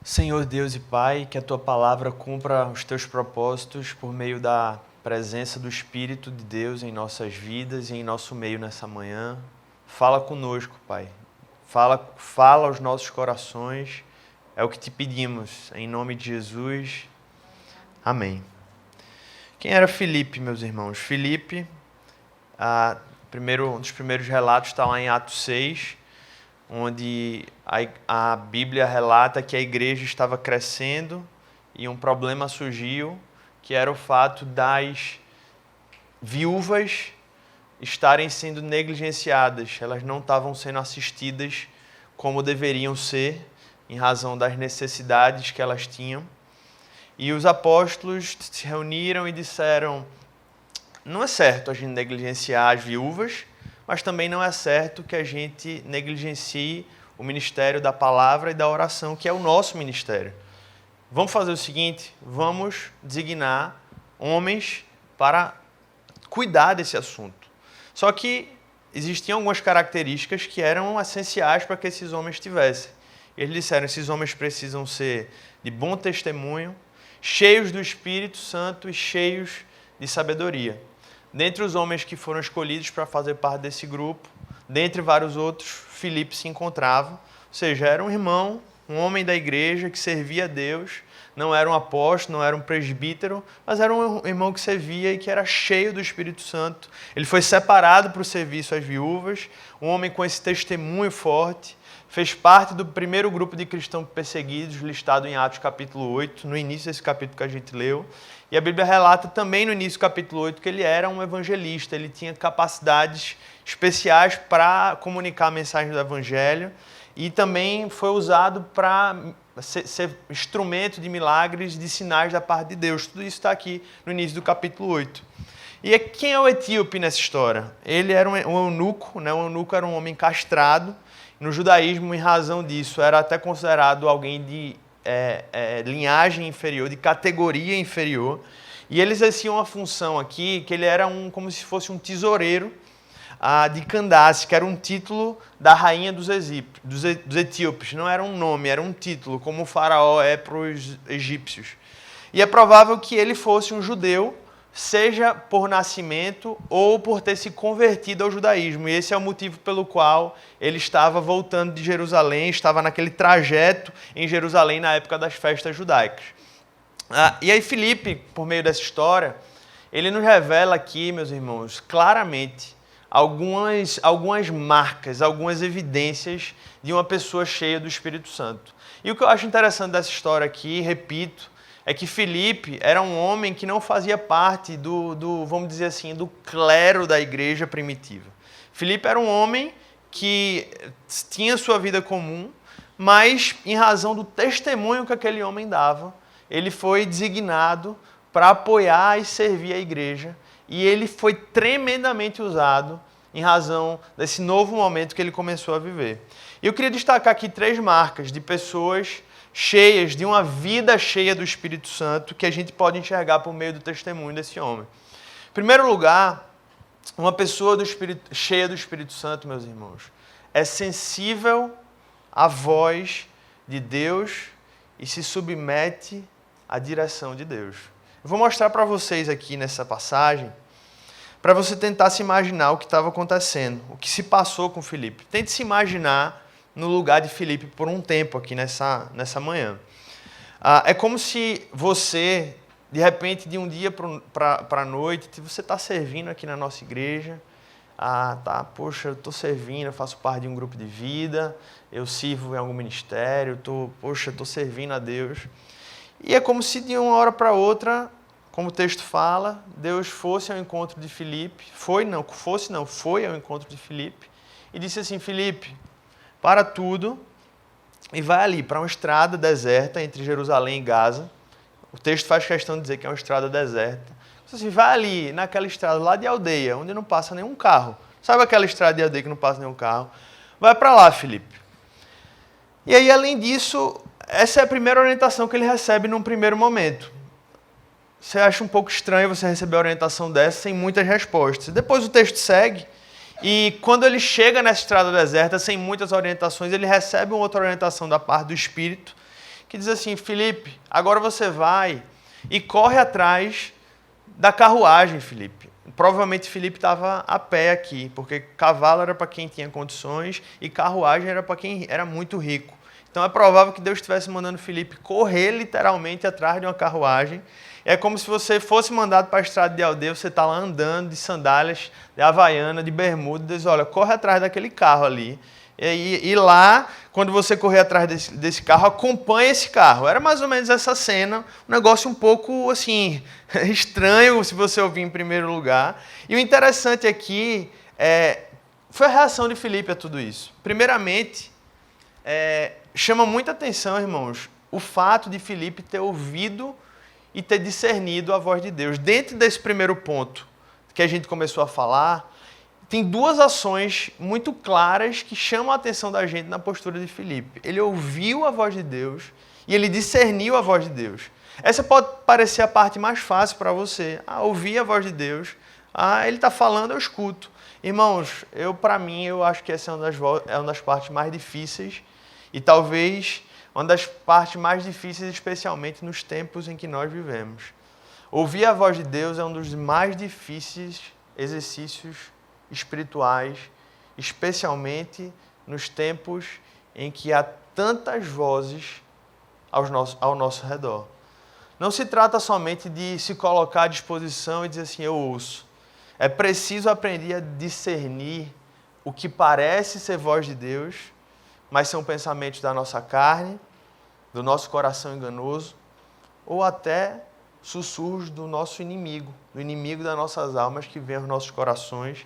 Senhor Deus e Pai, que a Tua palavra cumpra os Teus propósitos por meio da presença do Espírito de Deus em nossas vidas e em nosso meio nessa manhã. Fala conosco, Pai. Fala aos nossos corações. É o que te pedimos, em nome de Jesus. Amém. Quem era Filipe, meus irmãos? Filipe, um dos primeiros relatos está lá em Atos 6, onde a Bíblia relata que a igreja estava crescendo e um problema surgiu, que era o fato das viúvas estarem sendo negligenciadas. Elas não estavam sendo assistidas como deveriam ser, em razão das necessidades que elas tinham. E os apóstolos se reuniram e disseram: não é certo a gente negligenciar as viúvas, mas também não é certo que a gente negligencie o ministério da palavra e da oração, que é o nosso ministério. Vamos fazer o seguinte, vamos designar homens para cuidar desse assunto. Só que existiam algumas características que eram essenciais para que esses homens tivessem. Eles disseram: esses homens precisam ser de bom testemunho, cheios do Espírito Santo e cheios de sabedoria. Dentre os homens que foram escolhidos para fazer parte desse grupo, dentre vários outros, Filipe se encontrava. Ou seja, era um irmão, um homem da igreja que servia a Deus, não era um apóstolo, não era um presbítero, mas era um irmão que servia e que era cheio do Espírito Santo. Ele foi separado para o serviço às viúvas, um homem com esse testemunho forte, fez parte do primeiro grupo de cristãos perseguidos, listado em Atos capítulo 8, no início desse capítulo que a gente leu. E a Bíblia relata também no início do capítulo 8 que ele era um evangelista, ele tinha capacidades especiais para comunicar a mensagem do evangelho e também foi usado para ser instrumento de milagres, de sinais da parte de Deus. Tudo isso está aqui no início do capítulo 8. E quem é o etíope nessa história? Ele era um eunuco, né? O eunuco era um homem castrado. No judaísmo, em razão disso, era até considerado alguém de linhagem inferior, de categoria inferior. E eles exerciam uma função aqui, que ele era como se fosse um tesoureiro de Candace, que era um título da rainha dos etíopes. Não era um nome, era um título, como o faraó é para os egípcios. E é provável que ele fosse um judeu, seja por nascimento ou por ter se convertido ao judaísmo. E esse é o motivo pelo qual ele estava voltando de Jerusalém, estava naquele trajeto em Jerusalém na época das festas judaicas. E aí Filipe, por meio dessa história, ele nos revela aqui, meus irmãos, claramente algumas marcas, algumas evidências de uma pessoa cheia do Espírito Santo. E o que eu acho interessante dessa história aqui, repito, é que Filipe era um homem que não fazia parte vamos dizer assim, do clero da igreja primitiva. Filipe era um homem que tinha sua vida comum, mas em razão do testemunho que aquele homem dava, ele foi designado para apoiar e servir a igreja, e ele foi tremendamente usado em razão desse novo momento que ele começou a viver. E eu queria destacar aqui 3 marcas de pessoas cheias, de uma vida cheia do Espírito Santo, que a gente pode enxergar por meio do testemunho desse homem. Em primeiro lugar, uma pessoa cheia do Espírito Santo, meus irmãos, é sensível à voz de Deus e se submete à direção de Deus. Eu vou mostrar para vocês aqui nessa passagem, para você tentar se imaginar o que estava acontecendo, o que se passou com Filipe. Tente se imaginar no lugar de Filipe por um tempo aqui nessa manhã. É como se você, de repente, de um dia para a noite, você está servindo aqui na nossa igreja, poxa, eu estou servindo, eu faço parte de um grupo de vida, eu sirvo em algum ministério, estou servindo a Deus. E é como se de uma hora para outra, como o texto fala, Deus fosse ao encontro de Filipe, foi ao encontro de Filipe, e disse assim: Filipe, para tudo e vai ali para uma estrada deserta entre Jerusalém e Gaza. O texto faz questão de dizer que é uma estrada deserta. Assim, vai ali naquela estrada lá de aldeia, onde não passa nenhum carro. Sabe aquela estrada de aldeia que não passa nenhum carro? Vai para lá, Filipe. E aí, além disso, essa é a primeira orientação que ele recebe num primeiro momento. Você acha um pouco estranho você receber a orientação dessa sem muitas respostas. Depois o texto segue. E quando ele chega nessa estrada deserta, sem muitas orientações, ele recebe uma outra orientação da parte do Espírito, que diz assim, Filipe, agora você vai e corre atrás da carruagem, Filipe. Provavelmente Filipe estava a pé aqui, porque cavalo era para quem tinha condições e carruagem era para quem era muito rico. Então é provável que Deus estivesse mandando Filipe correr literalmente atrás de uma carruagem. É como se você fosse mandado para a estrada de aldeia, você está lá andando de sandálias, de havaiana, de bermuda, e diz, olha, corre atrás daquele carro ali. E lá, quando você correr atrás desse carro, acompanha esse carro. Era mais ou menos essa cena, um negócio um pouco assim estranho, se você ouvir em primeiro lugar. E o interessante aqui foi a reação de Filipe a tudo isso. Primeiramente, chama muita atenção, irmãos, o fato de Filipe ter ouvido e ter discernido a voz de Deus. Dentro desse primeiro ponto que a gente começou a falar, tem duas ações muito claras que chamam a atenção da gente na postura de Filipe. Ele ouviu a voz de Deus e ele discerniu a voz de Deus. Essa pode parecer a parte mais fácil para você. Ouvir a voz de Deus. Ele está falando, eu escuto. Irmãos, para mim, eu acho que essa é uma das partes mais difíceis e talvez uma das partes mais difíceis, especialmente nos tempos em que nós vivemos. Ouvir a voz de Deus é um dos mais difíceis exercícios espirituais, especialmente nos tempos em que há tantas vozes ao nosso redor. Não se trata somente de se colocar à disposição e dizer assim, eu ouço. É preciso aprender a discernir o que parece ser voz de Deus, mas são pensamentos da nossa carne, do nosso coração enganoso, ou até sussurros do nosso inimigo, do inimigo das nossas almas que vem aos nossos corações.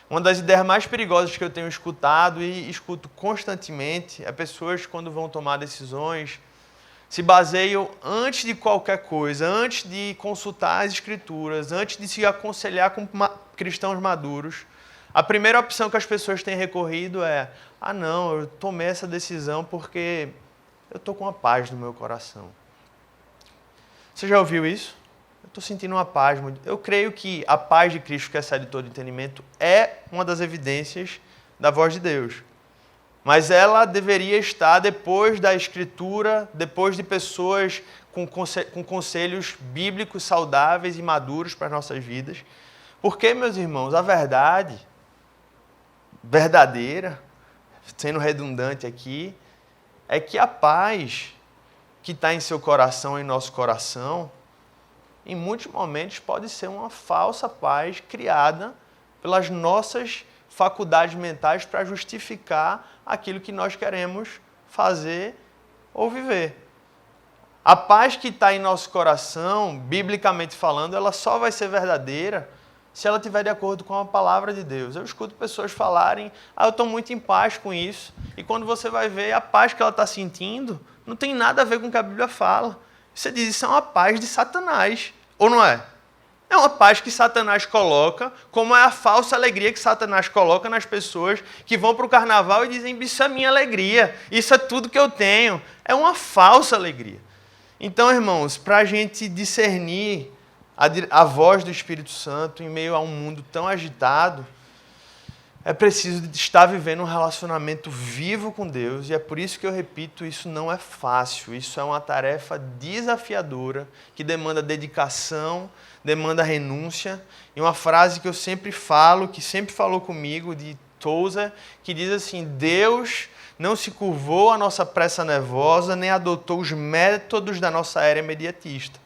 Uma das ideias mais perigosas que eu tenho escutado e escuto constantemente é pessoas, quando vão tomar decisões, se baseiam antes de qualquer coisa, antes de consultar as Escrituras, antes de se aconselhar com cristãos maduros. A primeira opção que as pessoas têm recorrido é: não, eu tomei essa decisão porque eu estou com a paz no meu coração. Você já ouviu isso? Eu estou sentindo uma paz. Eu creio que a paz de Cristo, que excede todo entendimento, é uma das evidências da voz de Deus. Mas ela deveria estar depois da Escritura, depois de pessoas com conselhos bíblicos saudáveis e maduros para as nossas vidas. Porque, meus irmãos, a verdade verdadeira, sendo redundante aqui, é que a paz que está em seu coração, em nosso coração, em muitos momentos pode ser uma falsa paz criada pelas nossas faculdades mentais para justificar aquilo que nós queremos fazer ou viver. A paz que está em nosso coração, biblicamente falando, ela só vai ser verdadeira se ela estiver de acordo com a palavra de Deus. Eu escuto pessoas falarem, eu estou muito em paz com isso. E quando você vai ver a paz que ela está sentindo, não tem nada a ver com o que a Bíblia fala. Você diz, isso é uma paz de Satanás, ou não é? É uma paz que Satanás coloca, como é a falsa alegria que Satanás coloca nas pessoas que vão para o carnaval e dizem, isso é minha alegria, isso é tudo que eu tenho. É uma falsa alegria. Então, irmãos, para a gente discernir a voz do Espírito Santo em meio a um mundo tão agitado, é preciso estar vivendo um relacionamento vivo com Deus, e é por isso que eu repito, isso não é fácil, isso é uma tarefa desafiadora, que demanda dedicação, demanda renúncia. E uma frase que eu sempre falo, que sempre falou comigo, de Tozer, que diz assim, Deus não se curvou à nossa pressa nervosa, nem adotou os métodos da nossa era imediatista.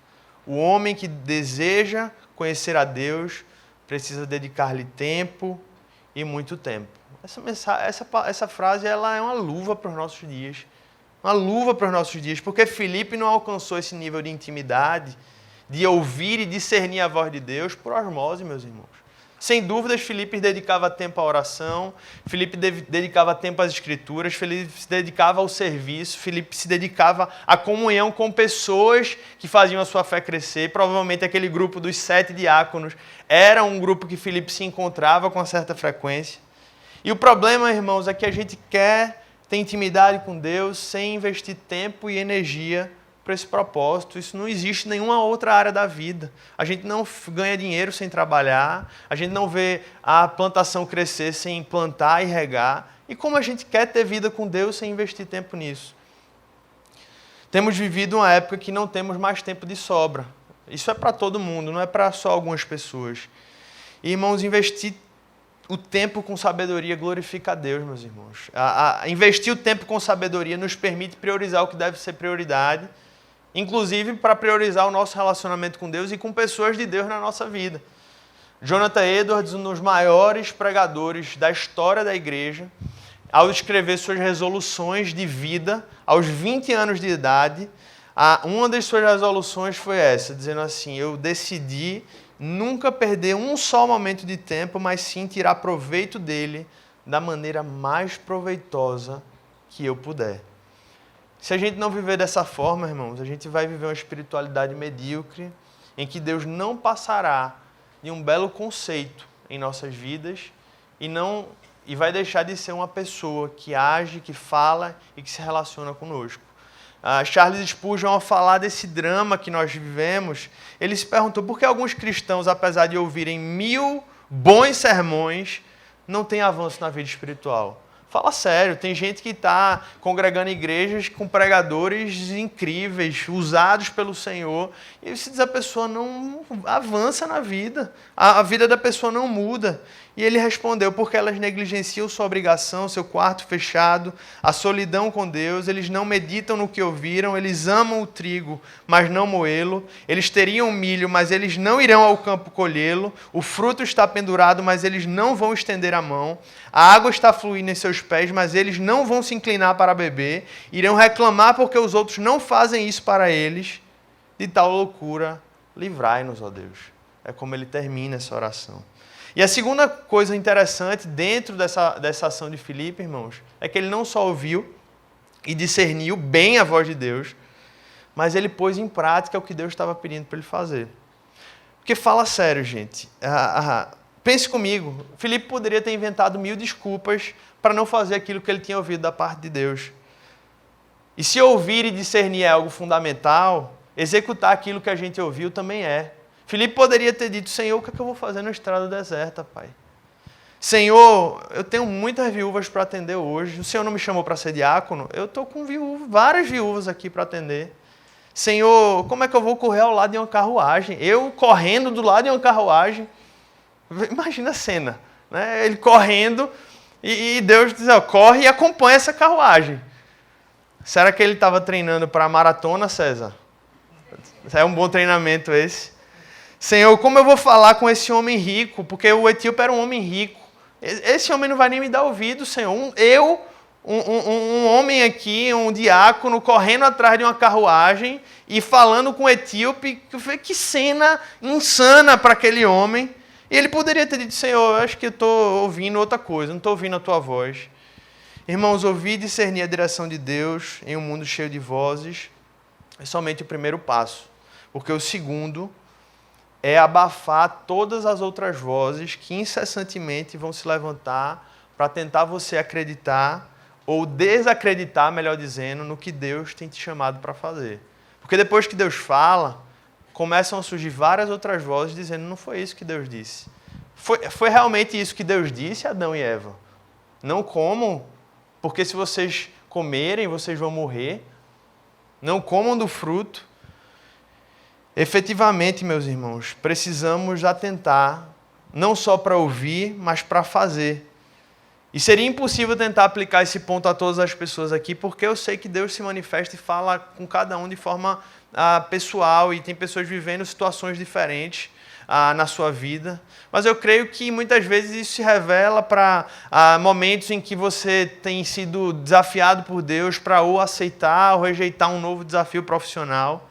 O homem que deseja conhecer a Deus precisa dedicar-lhe tempo e muito tempo. Essa frase ela é uma luva para os nossos dias. Uma luva para os nossos dias, porque Filipe não alcançou esse nível de intimidade, de ouvir e discernir a voz de Deus por osmose, meus irmãos. Sem dúvidas, Filipe dedicava tempo à oração, Filipe dedicava tempo às Escrituras, Filipe se dedicava ao serviço, Filipe se dedicava à comunhão com pessoas que faziam a sua fé crescer. Provavelmente aquele grupo dos 7 diáconos era um grupo que Filipe se encontrava com certa frequência. E o problema, irmãos, é que a gente quer ter intimidade com Deus sem investir tempo e energia para esse propósito. Isso não existe em nenhuma outra área da vida. A gente não ganha dinheiro sem trabalhar, a gente não vê a plantação crescer sem plantar e regar. E como a gente quer ter vida com Deus sem investir tempo nisso? Temos vivido uma época que não temos mais tempo de sobra. Isso é para todo mundo, não é para só algumas pessoas. E, irmãos, investir o tempo com sabedoria glorifica a Deus, meus irmãos. Investir o tempo com sabedoria nos permite priorizar o que deve ser prioridade, inclusive para priorizar o nosso relacionamento com Deus e com pessoas de Deus na nossa vida. Jonathan Edwards, um dos maiores pregadores da história da igreja, ao escrever suas resoluções de vida aos 20 anos de idade, uma das suas resoluções foi essa, dizendo assim: eu decidi nunca perder um só momento de tempo, mas sim tirar proveito dele da maneira mais proveitosa que eu puder. Se a gente não viver dessa forma, irmãos, a gente vai viver uma espiritualidade medíocre, em que Deus não passará de um belo conceito em nossas vidas e vai deixar de ser uma pessoa que age, que fala e que se relaciona conosco. Charles Spurgeon, ao falar desse drama que nós vivemos, ele se perguntou por que alguns cristãos, apesar de ouvirem 1000 bons sermões, não têm avanço na vida espiritual. Fala sério, tem gente que está congregando em igrejas com pregadores incríveis, usados pelo Senhor, e se diz a pessoa não avança na vida, a vida da pessoa não muda. E ele respondeu, porque elas negligenciam sua obrigação, seu quarto fechado, a solidão com Deus, eles não meditam no que ouviram, eles amam o trigo, mas não moê-lo, eles teriam milho, mas eles não irão ao campo colhê-lo, o fruto está pendurado, mas eles não vão estender a mão, a água está fluindo em seus pés, mas eles não vão se inclinar para beber, irão reclamar porque os outros não fazem isso para eles, de tal loucura, livrai-nos, ó Deus. É como ele termina essa oração. E a segunda coisa interessante dentro dessa ação de Filipe, irmãos, é que ele não só ouviu e discerniu bem a voz de Deus, mas ele pôs em prática o que Deus estava pedindo para ele fazer. Porque fala sério, gente. Pense comigo, Filipe poderia ter inventado 1000 desculpas para não fazer aquilo que ele tinha ouvido da parte de Deus. E se ouvir e discernir é algo fundamental, executar aquilo que a gente ouviu também é. Filipe poderia ter dito: Senhor, o que é que eu vou fazer na estrada deserta, Pai? Senhor, eu tenho muitas viúvas para atender hoje. O Senhor não me chamou para ser diácono? Eu estou com várias viúvas aqui para atender. Senhor, como é que eu vou correr ao lado de uma carruagem? Eu correndo do lado de uma carruagem. Imagina a cena, né? Ele correndo e Deus diz: corre e acompanha essa carruagem. Será que ele estava treinando para a maratona, César? É um bom treinamento esse. Senhor, como eu vou falar com esse homem rico? Porque o etíope era um homem rico. Esse homem não vai nem me dar ouvido, Senhor. Um homem aqui, um diácono, correndo atrás de uma carruagem e falando com o etíope. Que cena insana para aquele homem. E ele poderia ter dito: Senhor, eu acho que eu estou ouvindo outra coisa, não estou ouvindo a tua voz. Irmãos, ouvir e discernir a direção de Deus em um mundo cheio de vozes é somente o primeiro passo. Porque o segundo é abafar todas as outras vozes que incessantemente vão se levantar para tentar você acreditar ou desacreditar, melhor dizendo, no que Deus tem te chamado para fazer. Porque depois que Deus fala, começam a surgir várias outras vozes dizendo: não foi isso que Deus disse. Foi realmente isso que Deus disse a Adão e Eva. Não comam, porque se vocês comerem, vocês vão morrer. Não comam do fruto. Efetivamente, meus irmãos, precisamos atentar, não só para ouvir, mas para fazer. E seria impossível tentar aplicar esse ponto a todas as pessoas aqui, porque eu sei que Deus se manifesta e fala com cada um de forma pessoal, e tem pessoas vivendo situações diferentes na sua vida. Mas eu creio que muitas vezes isso se revela para momentos em que você tem sido desafiado por Deus para ou aceitar ou rejeitar um novo desafio profissional.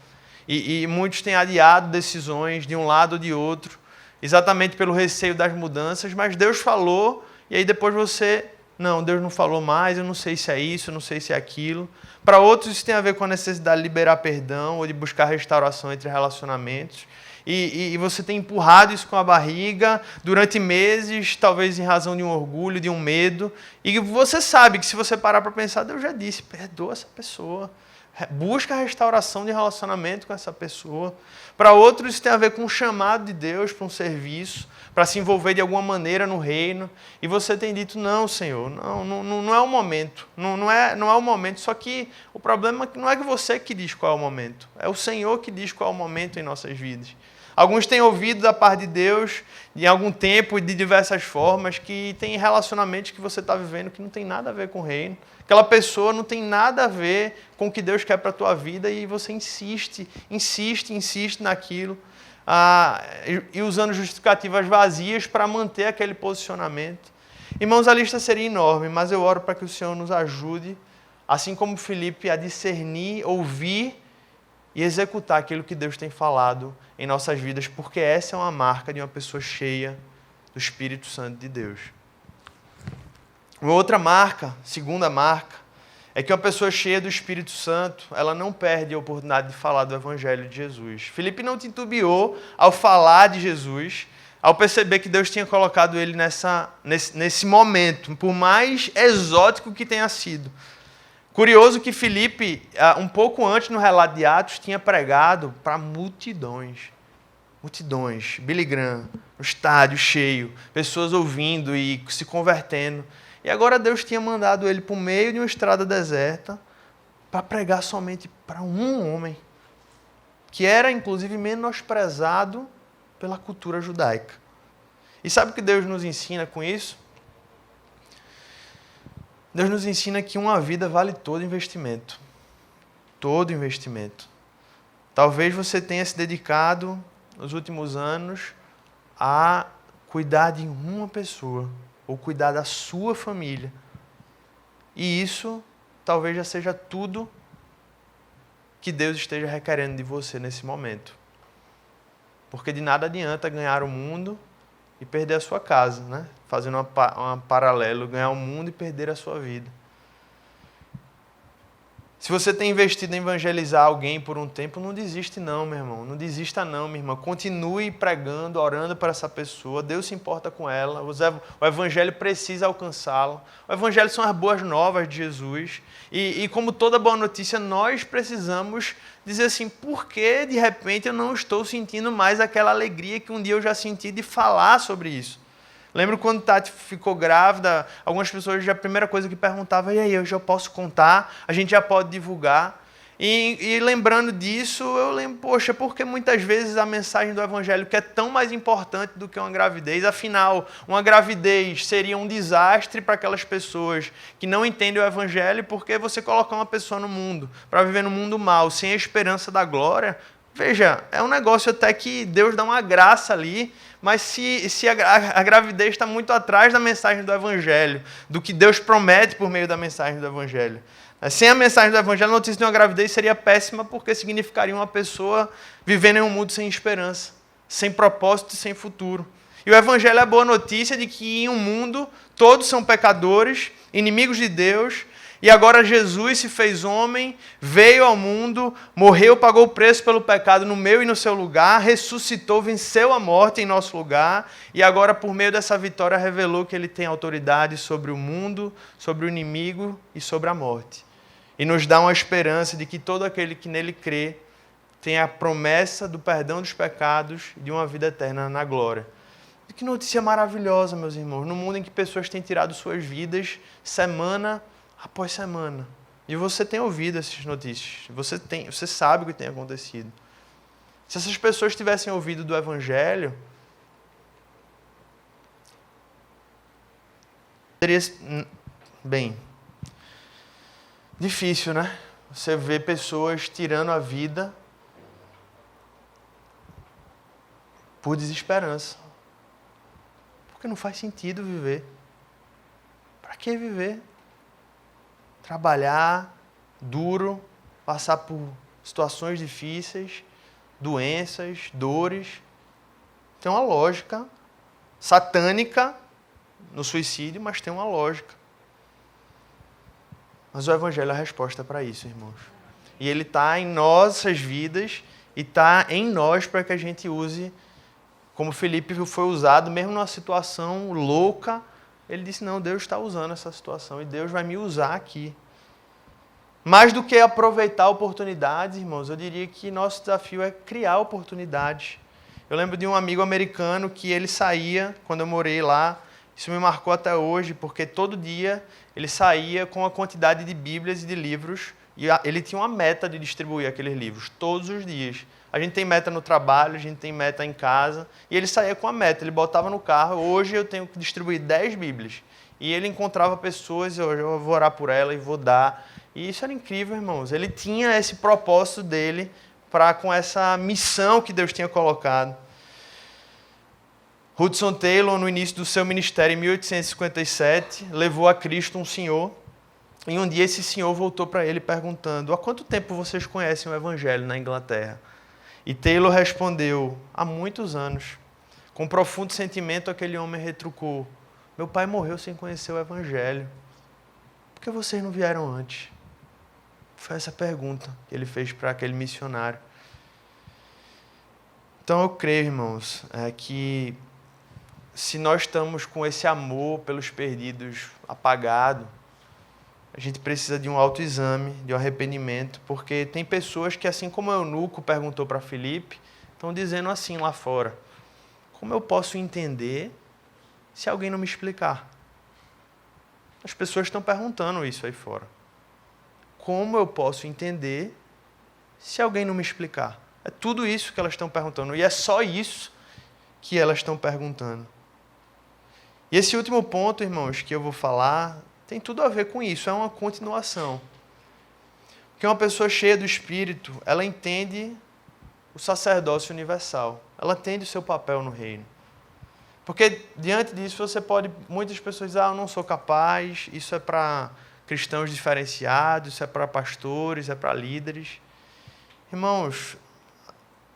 E muitos têm adiado decisões de um lado ou de outro, exatamente pelo receio das mudanças, mas Deus falou, e aí depois você: não, Deus não falou mais, eu não sei se é isso, eu não sei se é aquilo. Para outros isso tem a ver com a necessidade de liberar perdão ou de buscar restauração entre relacionamentos. E você tem empurrado isso com a barriga durante meses, talvez em razão de um orgulho, de um medo. E você sabe que se você parar para pensar, Deus já disse: perdoa essa pessoa. busca a restauração de relacionamento com essa pessoa. Para outros, isso tem a ver com um chamado de Deus para um serviço, para se envolver de alguma maneira no reino. E você tem dito, não, Senhor, não é o momento. Não é o momento. Só que o problema é que não é que você que diz qual é o momento. É o Senhor que diz qual é o momento em nossas vidas. Alguns têm ouvido da parte de Deus, em algum tempo, de diversas formas, que tem relacionamentos que você está vivendo que não tem nada a ver com o reino. Aquela pessoa não tem nada a ver com o que Deus quer para a tua vida e você insiste naquilo, e usando justificativas vazias para manter aquele posicionamento. Irmãos, a lista seria enorme, mas eu oro para que o Senhor nos ajude, assim como Filipe, a discernir, ouvir e executar aquilo que Deus tem falado em nossas vidas, porque essa é uma marca de uma pessoa cheia do Espírito Santo de Deus. Uma outra marca, segunda marca, é que uma pessoa cheia do Espírito Santo, ela não perde a oportunidade de falar do Evangelho de Jesus. Filipe não titubeou ao falar de Jesus, ao perceber que Deus tinha colocado ele nesse momento, por mais exótico que tenha sido. Curioso que Filipe, um pouco antes no relato de Atos, tinha pregado para multidões. Multidões. Billy Graham, no estádio cheio, pessoas ouvindo e se convertendo. E agora Deus tinha mandado ele para o meio de uma estrada deserta para pregar somente para um homem, que era inclusive menosprezado pela cultura judaica. E sabe o que Deus nos ensina com isso? Deus nos ensina que uma vida vale todo investimento. Todo investimento. Talvez você tenha se dedicado nos últimos anos a cuidar de uma pessoa, ou cuidar da sua família. E isso talvez já seja tudo que Deus esteja requerendo de você nesse momento. Porque de nada adianta ganhar o mundo e perder a sua casa, né? Fazendo um paralelo, ganhar o mundo e perder a sua vida. Se você tem investido em evangelizar alguém por um tempo, não desiste não, meu irmão. Não desista não, minha irmã. Continue pregando, orando para essa pessoa. Deus se importa com ela. O evangelho precisa alcançá-la. O evangelho são as boas novas de Jesus. E como toda boa notícia, nós precisamos dizer assim, por que de repente eu não estou sentindo mais aquela alegria que um dia eu já senti de falar sobre isso? Lembro quando Tati ficou grávida, algumas pessoas, a primeira coisa que perguntavam, e aí, eu já posso contar? A gente já pode divulgar? E lembrando disso, eu lembro, poxa, porque muitas vezes a mensagem do Evangelho que é tão mais importante do que uma gravidez, afinal, uma gravidez seria um desastre para aquelas pessoas que não entendem o Evangelho, porque você colocar uma pessoa no mundo, para viver no mundo mal, sem a esperança da glória, veja, é um negócio até que Deus dá uma graça ali, mas se a gravidez está muito atrás da mensagem do Evangelho, do que Deus promete por meio da mensagem do Evangelho. Sem a mensagem do Evangelho, a notícia de uma gravidez seria péssima, porque significaria uma pessoa vivendo em um mundo sem esperança, sem propósito e sem futuro. E o Evangelho é a boa notícia de que em um mundo todos são pecadores, inimigos de Deus, e agora Jesus se fez homem, veio ao mundo, morreu, pagou o preço pelo pecado no meu e no seu lugar, ressuscitou, venceu a morte em nosso lugar, e agora por meio dessa vitória revelou que ele tem autoridade sobre o mundo, sobre o inimigo e sobre a morte. E nos dá uma esperança de que todo aquele que nele crê tem a promessa do perdão dos pecados e de uma vida eterna na glória. E que notícia maravilhosa, meus irmãos, no mundo em que pessoas têm tirado suas vidas semana após semana. E você tem ouvido essas notícias. Você sabe o que tem acontecido. Se essas pessoas tivessem ouvido do Evangelho, seria, bem, difícil, né? Você vê pessoas tirando a vida por desesperança. Porque não faz sentido viver. Para que viver? Trabalhar duro, passar por situações difíceis, doenças, dores. Tem uma lógica satânica no suicídio, mas tem uma lógica. Mas o Evangelho é a resposta para isso, irmãos. E ele está em nossas vidas e está em nós para que a gente use, como Filipe foi usado, mesmo numa situação louca. Ele disse, não, Deus está usando essa situação e Deus vai me usar aqui. Mais do que aproveitar oportunidades, irmãos, eu diria que nosso desafio é criar oportunidades. Eu lembro de um amigo americano que ele saía, quando eu morei lá, isso me marcou até hoje, porque todo dia ele saía com a quantidade de bíblias e de livros, e ele tinha uma meta de distribuir aqueles livros, todos os dias. A gente tem meta no trabalho, a gente tem meta em casa, e ele saía com a meta, ele botava no carro, hoje eu tenho que distribuir 10 bíblias. E ele encontrava pessoas, eu vou orar por ela e vou dar. E isso era incrível, irmãos. Ele tinha esse propósito dele com essa missão que Deus tinha colocado. Hudson Taylor, no início do seu ministério, em 1857, levou a Cristo um senhor. E um dia esse senhor voltou para ele perguntando: há quanto tempo vocês conhecem o Evangelho na Inglaterra? E Taylor respondeu: há muitos anos. Com profundo sentimento, aquele homem retrucou: meu pai morreu sem conhecer o Evangelho. Por que vocês não vieram antes? Foi essa pergunta que ele fez para aquele missionário. Então eu creio, irmãos, que se nós estamos com esse amor pelos perdidos apagado, a gente precisa de um autoexame, de um arrependimento, porque tem pessoas que, assim como o eunuco perguntou para Filipe, estão dizendo assim lá fora: como eu posso entender se alguém não me explicar? As pessoas estão perguntando isso aí fora. Como eu posso entender se alguém não me explicar? É tudo isso que elas estão perguntando. E é só isso que elas estão perguntando. E esse último ponto, irmãos, que eu vou falar, tem tudo a ver com isso. É uma continuação. Porque uma pessoa cheia do Espírito, ela entende o sacerdócio universal. Ela entende o seu papel no reino. Porque diante disso muitas pessoas dizem: eu não sou capaz, isso é para cristãos diferenciados, isso é para pastores, é para líderes. Irmãos,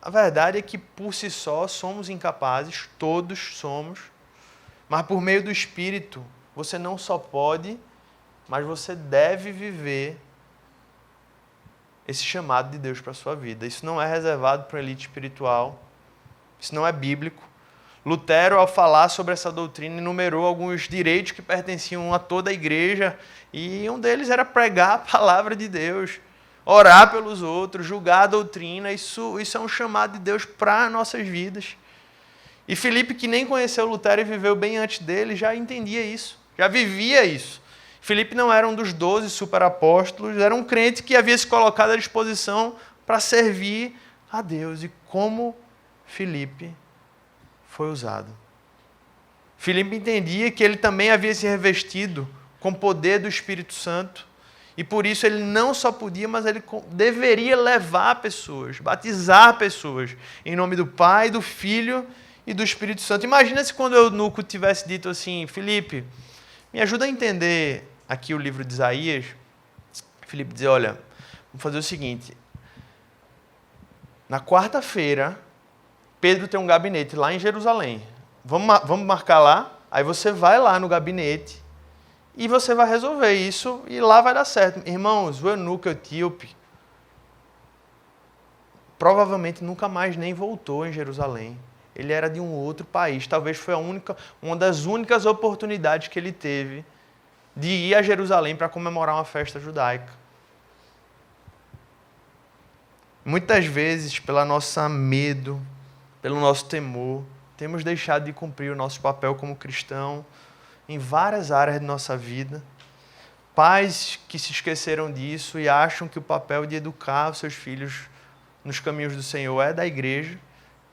a verdade é que por si só somos incapazes, todos somos, mas por meio do Espírito, você não só pode, mas você deve viver esse chamado de Deus para a sua vida. Isso não é reservado para a elite espiritual, isso não é bíblico. Lutero, ao falar sobre essa doutrina, enumerou alguns direitos que pertenciam a toda a igreja, e um deles era pregar a palavra de Deus, orar pelos outros, julgar a doutrina. Isso é um chamado de Deus para nossas vidas. E Filipe, que nem conheceu Lutero e viveu bem antes dele, já entendia isso, já vivia isso. Filipe não era um dos 12 superapóstolos, era um crente que havia se colocado à disposição para servir a Deus. E como Filipe foi usado. Filipe entendia que ele também havia se revestido com o poder do Espírito Santo, e por isso ele não só podia, mas ele deveria levar pessoas, batizar pessoas, em nome do Pai, do Filho e do Espírito Santo. Imagina se quando o eunuco tivesse dito assim: Filipe, me ajuda a entender aqui o livro de Isaías. Filipe dizia: olha, vamos fazer o seguinte, na quarta-feira, Pedro tem um gabinete lá em Jerusalém. Vamos marcar lá? Aí você vai lá no gabinete e você vai resolver isso e lá vai dar certo. Irmãos, o eunuco etíope provavelmente nunca mais nem voltou em Jerusalém. Ele era de um outro país. Talvez foi uma das únicas oportunidades que ele teve de ir a Jerusalém para comemorar uma festa judaica. Muitas vezes, pelo nosso medo, pelo nosso temor, temos deixado de cumprir o nosso papel como cristão em várias áreas de nossa vida. Pais que se esqueceram disso e acham que o papel de educar os seus filhos nos caminhos do Senhor é da igreja.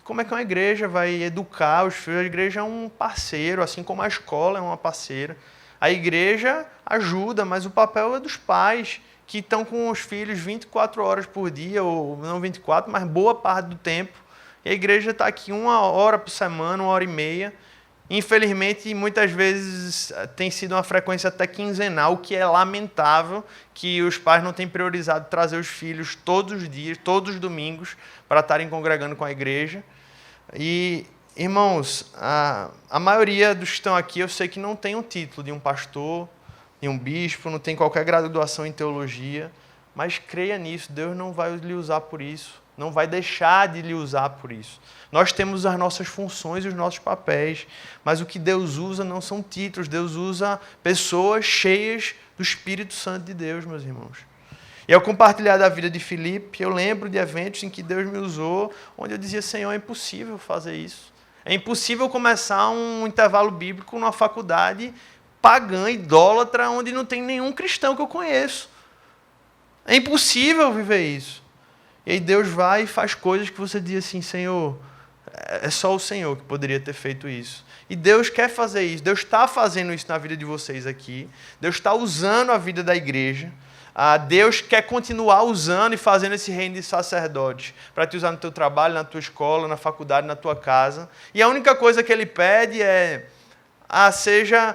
Como é que uma igreja vai educar os filhos? A igreja é um parceiro, assim como a escola é uma parceira. A igreja ajuda, mas o papel é dos pais, que estão com os filhos 24 horas por dia, ou não 24, mas boa parte do tempo. E a igreja está aqui 1 hora por semana, 1h30. Infelizmente, muitas vezes tem sido uma frequência até quinzenal, o que é lamentável, que os pais não têm priorizado trazer os filhos todos os dias, todos os domingos, para estarem congregando com a igreja. E, irmãos, a maioria dos que estão aqui, eu sei que não tem um título de um pastor, de um bispo, não tem qualquer graduação em teologia, mas creia nisso, Deus não vai lhe usar por isso. Não vai deixar de lhe usar por isso. Nós temos as nossas funções e os nossos papéis, mas o que Deus usa não são títulos, Deus usa pessoas cheias do Espírito Santo de Deus, meus irmãos. E ao compartilhar da vida de Filipe, eu lembro de eventos em que Deus me usou, onde eu dizia, Senhor, é impossível fazer isso. É impossível começar um intervalo bíblico numa faculdade pagã, idólatra, onde não tem nenhum cristão que eu conheço. É impossível viver isso. E aí Deus vai e faz coisas que você diz assim, Senhor, é só o Senhor que poderia ter feito isso. E Deus quer fazer isso. Deus está fazendo isso na vida de vocês aqui. Deus está usando a vida da igreja. Deus quer continuar usando e fazendo esse reino de sacerdotes para te usar no teu trabalho, na tua escola, na faculdade, na tua casa. E a única coisa que Ele pede é seja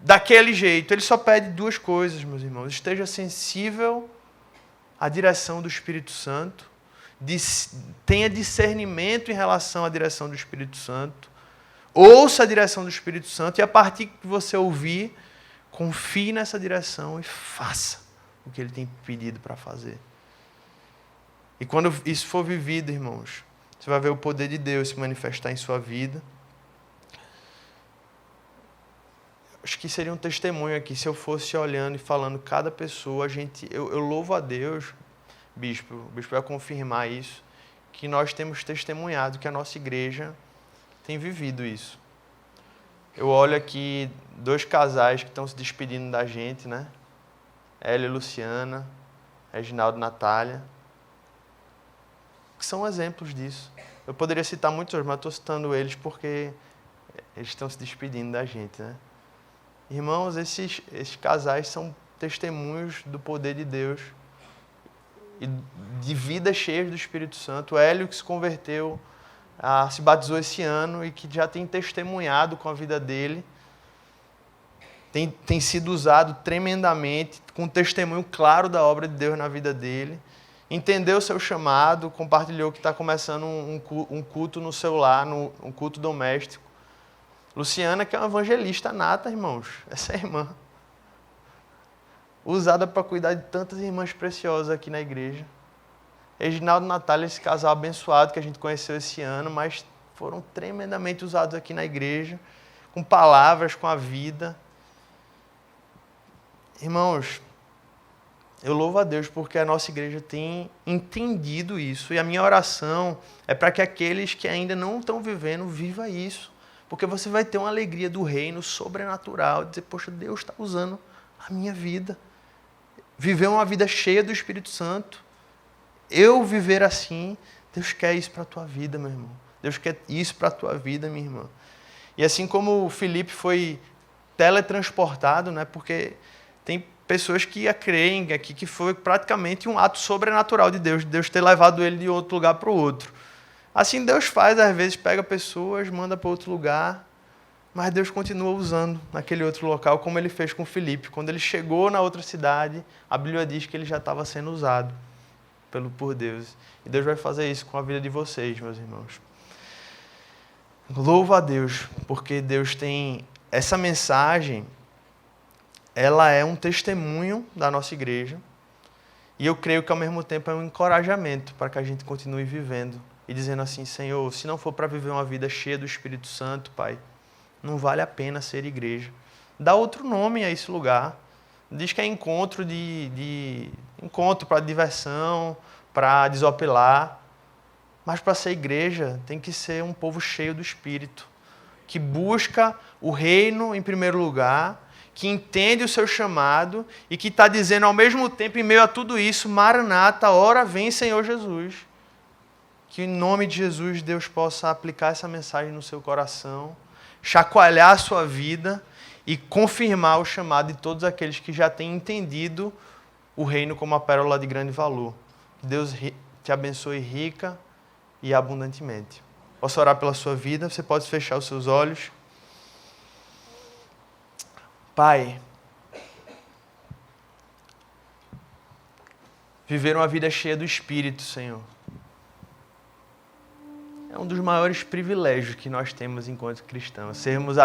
daquele jeito. Ele só pede duas coisas, meus irmãos. Esteja sensível à direção do Espírito Santo. Tenha discernimento em relação à direção do Espírito Santo. Ouça a direção do Espírito Santo e a partir que você ouvir, confie nessa direção e faça o que Ele tem pedido para fazer. E quando isso for vivido, irmãos, você vai ver o poder de Deus se manifestar em sua vida. Acho que seria um testemunho aqui, se eu fosse olhando e falando cada pessoa, eu louvo a Deus, bispo, o bispo vai confirmar isso, que nós temos testemunhado que a nossa igreja tem vivido isso. Eu olho aqui 2 casais que estão se despedindo da gente, né? Hélia e Luciana, Reginaldo e Natália, que são exemplos disso. Eu poderia citar muitos outros, mas estou citando eles porque eles estão se despedindo da gente, né? Irmãos, esses casais são testemunhos do poder de Deus e de vidas cheias do Espírito Santo. O Hélio, que se converteu, se batizou esse ano e que já tem testemunhado com a vida dele, tem sido usado tremendamente, com testemunho claro da obra de Deus na vida dele. Entendeu o seu chamado, compartilhou que está começando um culto no seu lar, um culto doméstico. Luciana, que é uma evangelista nata, irmãos. Essa é a irmã. Usada para cuidar de tantas irmãs preciosas aqui na igreja. Reginaldo e Natália, esse casal abençoado que a gente conheceu esse ano, mas foram tremendamente usados aqui na igreja, com palavras, com a vida. Irmãos, eu louvo a Deus porque a nossa igreja tem entendido isso. E a minha oração é para que aqueles que ainda não estão vivendo, vivam isso. Porque você vai ter uma alegria do reino sobrenatural, de dizer, poxa, Deus está usando a minha vida. Viver uma vida cheia do Espírito Santo. Eu viver assim, Deus quer isso para a tua vida, meu irmão. Deus quer isso para a tua vida, minha irmã. E assim como o Filipe foi teletransportado, né, porque tem pessoas que creem aqui que foi praticamente um ato sobrenatural de Deus ter levado ele de outro lugar para o outro. Assim Deus faz, às vezes pega pessoas, manda para outro lugar, mas Deus continua usando naquele outro local, como Ele fez com Filipe. Quando ele chegou na outra cidade, a Bíblia diz que ele já estava sendo usado por Deus. E Deus vai fazer isso com a vida de vocês, meus irmãos. Louvo a Deus, porque Deus tem essa mensagem, ela é um testemunho da nossa igreja, e eu creio que ao mesmo tempo é um encorajamento para que a gente continue vivendo e dizendo assim, Senhor, se não for para viver uma vida cheia do Espírito Santo, Pai, não vale a pena ser igreja. Dá outro nome a esse lugar. Diz que é encontro encontro para diversão, para desopilar. Mas para ser igreja tem que ser um povo cheio do Espírito, que busca o reino em primeiro lugar, que entende o seu chamado e que está dizendo ao mesmo tempo, em meio a tudo isso, Maranata, ora vem Senhor Jesus. Que em nome de Jesus Deus possa aplicar essa mensagem no seu coração, chacoalhar a sua vida e confirmar o chamado de todos aqueles que já têm entendido o reino como uma pérola de grande valor. Que Deus te abençoe rica e abundantemente. Posso orar pela sua vida? Você pode fechar os seus olhos. Pai, viver uma vida cheia do Espírito, Senhor, é um dos maiores privilégios que nós temos enquanto cristãos, sermos